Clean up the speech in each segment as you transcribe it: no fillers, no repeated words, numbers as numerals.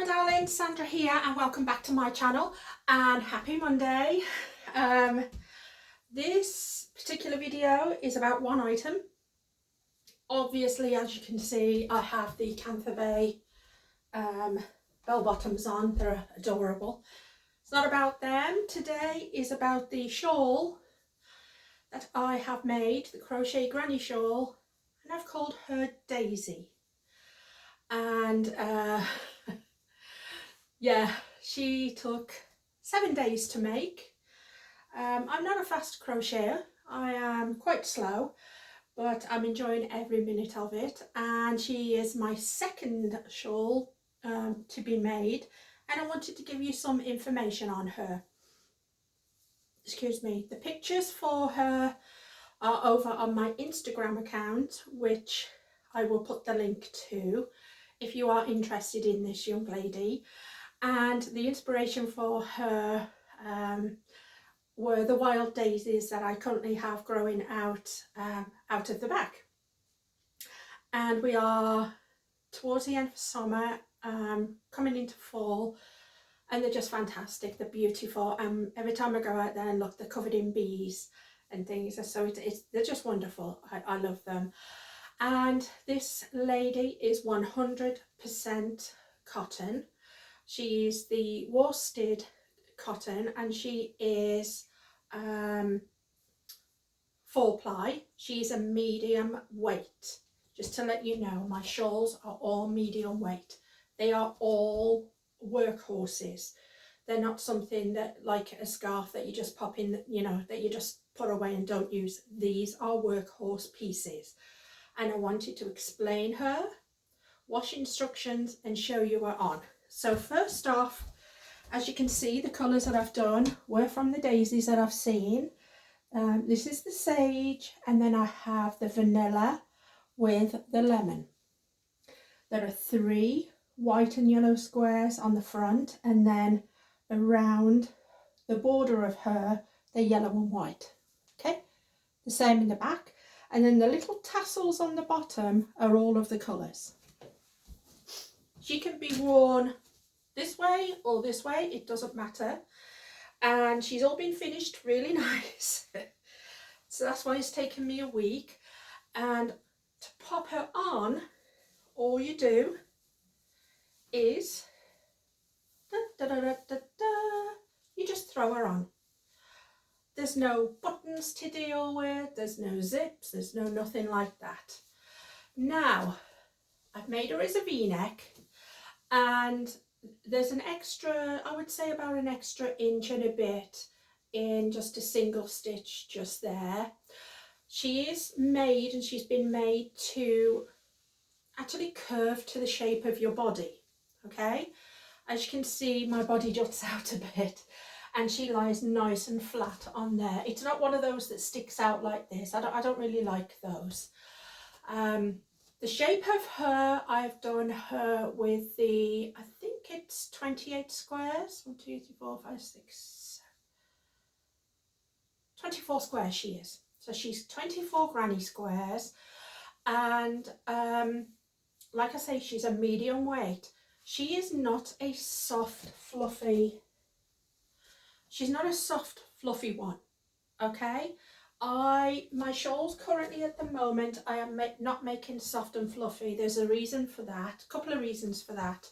my darling, Sandra here and welcome back to my channel and happy Monday. This particular video is about one item. Obviously, as you can see, I have the Cantha Bay bell bottoms on. They're adorable. It's not about them. Today is about the shawl that I have made, the crochet granny shawl, and I've called her Daisy. And yeah, she took 7 days to make. I'm not a fast crocheter. I am quite slow, but I'm enjoying every minute of it. And she is my second shawl to be made, and I wanted to give you some information on her. Excuse me. The pictures for her are over on my Instagram account, which I will put the link to if you are interested in this young lady. And the inspiration for her were the wild daisies that I currently have growing out of the back. And we are towards the end of summer, coming into fall, and they're just fantastic. They're beautiful. Every time I go out there and look, they're covered in bees and things. So they're just wonderful. I love them. And this lady is 100% cotton. She's the worsted cotton, and she is 4-ply. She's a medium weight. Just to let you know, my shawls are all medium weight. They are all workhorses. They're not something that, like a scarf that you just pop in, you know, that you just put away and don't use. These are workhorse pieces. And I wanted to explain her, wash instructions, and show you her on. So first off, as you can see, the colours that I've done were from the daisies that I've seen. This is the sage, and then I have the vanilla with the lemon. There are 3 white and yellow squares on the front, and then around the border of her, they're yellow and white. Okay, the same in the back, and then the little tassels on the bottom are all of the colours. She can be worn this way or this way, it doesn't matter. And she's all been finished really nice. So that's why it's taken me a week. And to pop her on, all you do is you just throw her on. There's no buttons to deal with, there's no zips, there's no nothing like that. Now, I've made her as a V-neck, and there's an extra, I would say about an extra inch and a bit in just a single stitch just there. She is made, and she's been made to actually curve to the shape of your body, okay? As you can see, my body juts out a bit, and she lies nice and flat on there. It's not one of those that sticks out like this. I don't really like those. The shape of her, I've done her with the, I think it's 28 squares. 1, 2, 3, 4, 5, 6, 24 squares she is. So she's 24 granny squares. And like I say, she's a medium weight. She is not a soft, fluffy, she's not a soft, fluffy one, okay? My shawls currently at the moment, I am not making soft and fluffy. There's a reason for that, a couple of reasons for that.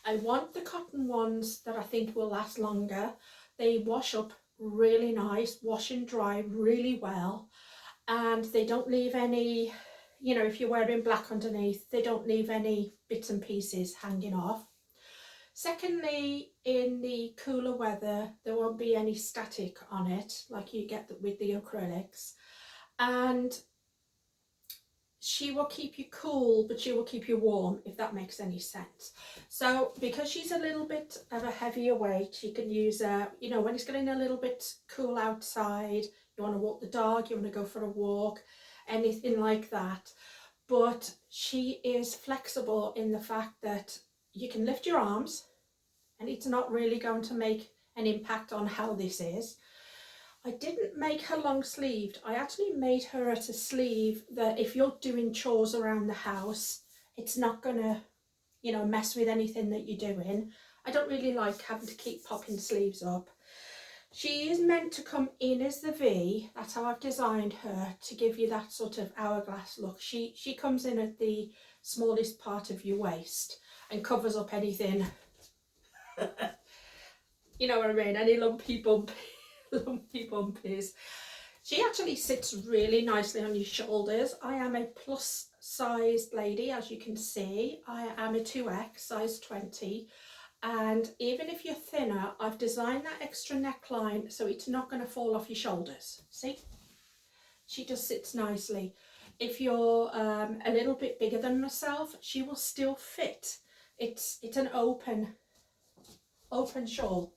I want the cotton ones that I think will last longer. They wash up really nice, wash and dry really well, and they don't leave any, you know, if you're wearing black underneath, they don't leave any bits and pieces hanging off. Secondly, in the cooler weather, there won't be any static on it like you get with the acrylics. And she will keep you cool, but she will keep you warm, if that makes any sense. So because she's a little bit of a heavier weight, you can use her, you know, when it's getting a little bit cool outside, you want to walk the dog, you want to go for a walk, anything like that. But she is flexible in the fact that you can lift your arms, and it's not really going to make an impact on how this is. I didn't make her long sleeved. I actually made her at a sleeve that if you're doing chores around the house, it's not gonna, you know, mess with anything that you're doing. I don't really like having to keep popping sleeves up. She is meant to come in as the V. That's how I've designed her, to give you that sort of hourglass look. She comes in at the smallest part of your waist and covers up anything, you know what I mean, any lumpy bumpies. She actually sits really nicely on your shoulders. I am a plus sized lady, as you can see. I am a 2X, size 20. And even if you're thinner, I've designed that extra neckline so it's not going to fall off your shoulders. See? She just sits nicely. If you're a little bit bigger than myself, she will still fit. It's an open shawl.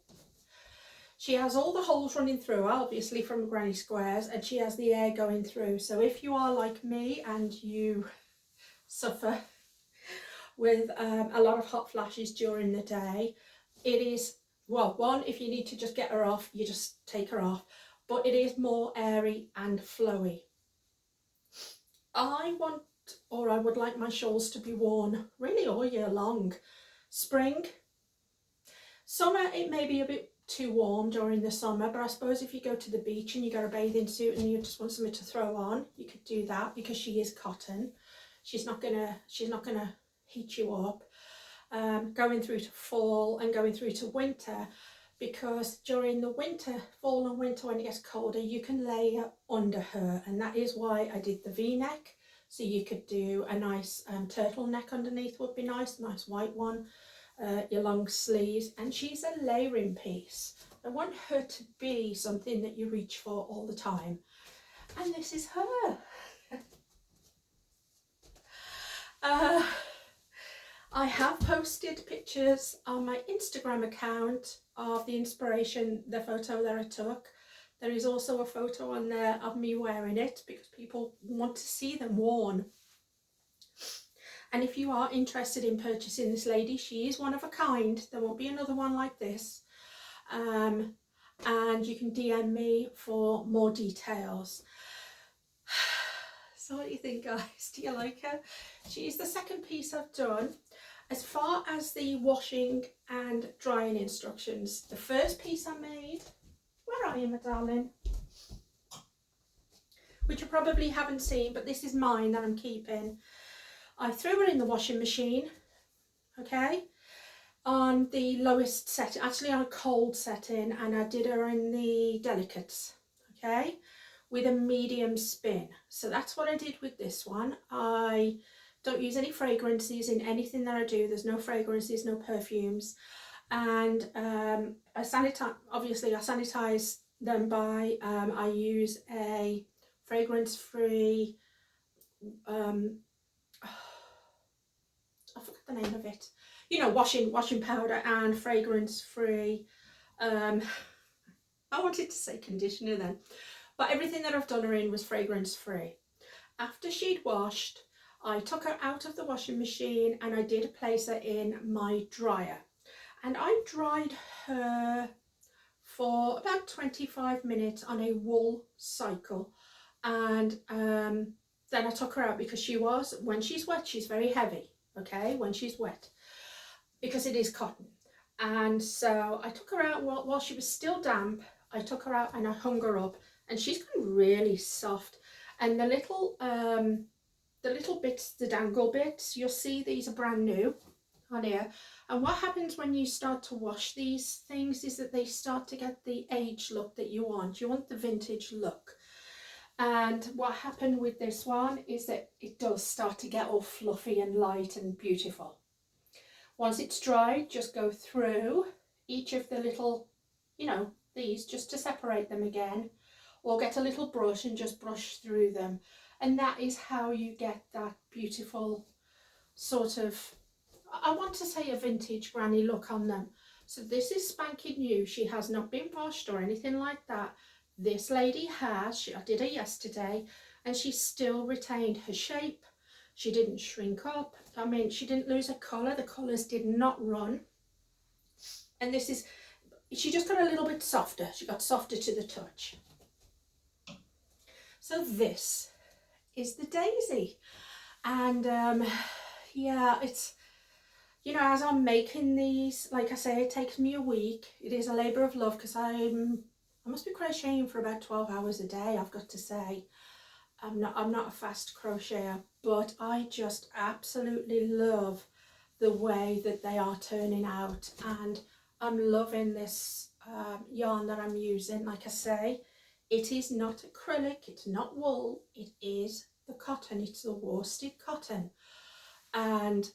She has all the holes running through, obviously from granny squares, and she has the air going through. So if you are like me and you suffer with a lot of hot flashes during the day, it is, well, one, if you need to just get her off, you just take her off, but it is more airy and flowy. I would like my shawls to be worn really all year long. Spring, summer, it may be a bit too warm during the summer, but I suppose if you go to the beach and you got a bathing suit and you just want something to throw on, you could do that, because she is cotton. She's not gonna heat you up. Going through to fall and going through to winter, because during the fall and winter, when it gets colder, you can layer under her, and that is why I did the V-neck. So you could do a nice turtleneck underneath, would be nice white one, your long sleeves, and she's a layering piece. I want her to be something that you reach for all the time, and this is her. I have posted pictures on my Instagram account of the inspiration, the photo that I took. There is also a photo on there of me wearing it, because people want to see them worn. And if you are interested in purchasing this lady, she is one of a kind. There won't be another one like this. And you can DM me for more details. So what do you think, guys? Do you like her? She is the second piece I've done. As far as the washing and drying instructions, the first piece I made, where are you, my darling? Which you probably haven't seen, but this is mine that I'm keeping. I threw her in the washing machine, okay, on the lowest setting, actually on a cold setting, and I did her in the delicates, okay, with a medium spin. So that's what I did with this one. I don't use any fragrances in anything that I do. There's no fragrances, no perfumes. And I sanitize them by, I use a fragrance-free, I forgot the name of it. You know, washing powder and fragrance-free. I wanted to say conditioner then. But everything that I've done her in was fragrance-free. After she'd washed, I took her out of the washing machine and I did place her in my dryer. And I dried her for about 25 minutes on a wool cycle. And then I took her out, because when she's wet, she's very heavy, okay, when she's wet, because it is cotton. And so I took her out while she was still damp. I took her out and I hung her up, and she's gone really soft. And the little bits, the dangle bits, you'll see these are brand new on here. And what happens when you start to wash these things is that they start to get the age look that you want. You want the vintage look. And what happened with this one is that it does start to get all fluffy and light and beautiful. Once it's dried, just go through each of the little, you know, these, just to separate them again, or get a little brush and just brush through them. And that is how you get that beautiful sort of, I want to say, a vintage granny look on them. So this is spanking new. She has not been washed or anything like that. This lady has. I did her yesterday, and she still retained her shape. She didn't shrink up. I mean, she didn't lose her colour. The colours did not run. And this is, she just got a little bit softer. She got softer to the touch. So this is the daisy. And yeah, you know, as I'm making these, like I say, it takes me a week. It is a labour of love because I must be crocheting for about 12 hours a day, I've got to say. I'm not a fast crocheter, but I just absolutely love the way that they are turning out, and I'm loving this yarn that I'm using. Like I say, it is not acrylic, it's not wool, it is the cotton, it's the worsted cotton, and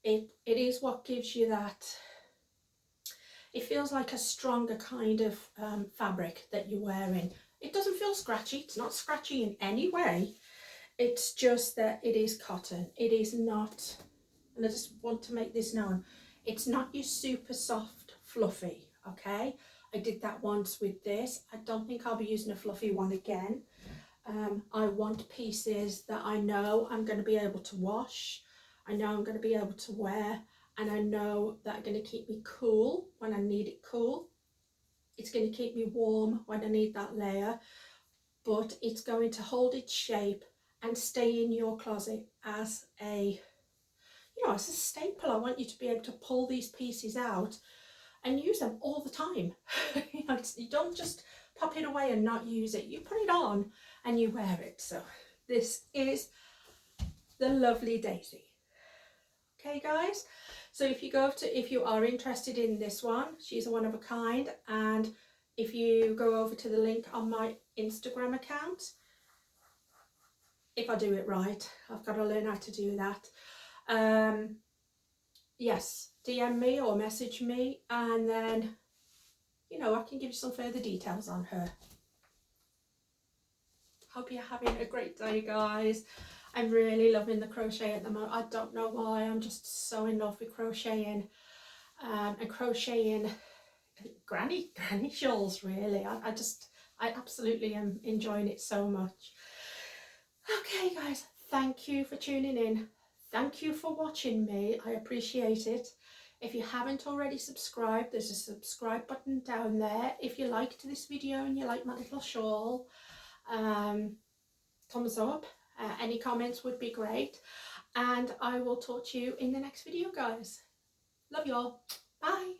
it is what gives you that, it feels like a stronger kind of fabric that you're wearing. It doesn't feel scratchy, it's not scratchy in any way. It's just that it is cotton. It is not, and I just want to make this known, it's not your super soft fluffy, okay? I did that once with this. I don't think I'll be using a fluffy one again. I want pieces that I know I'm going to be able to wash, I know I'm going to be able to wear, and I know that are going to keep me cool when I need it cool. It's going to keep me warm when I need that layer, but it's going to hold its shape and stay in your closet as a, you know, as a staple. I want you to be able to pull these pieces out and use them all the time. You know, you don't just pop it away and not use it. You put it on and you wear it. So this is the lovely Daisy. Okay, guys. So if you are interested in this one, she's a one of a kind, and if you go over to the link on my Instagram account, if I do it right, I've got to learn how to do that. Yes, DM me or message me, and then, you know, I can give you some further details on her. Hope you're having a great day, guys. I'm really loving the crochet at the moment. I don't know why, I'm just so in love with crocheting, and crocheting granny shawls, really. I absolutely am enjoying it so much. Okay, guys, thank you for tuning in. Thank you for watching me. I appreciate it. If you haven't already subscribed, there's a subscribe button down there. If you liked this video and you like my little shawl, thumbs up. Any comments would be great. And I will talk to you in the next video, guys. Love you all. Bye.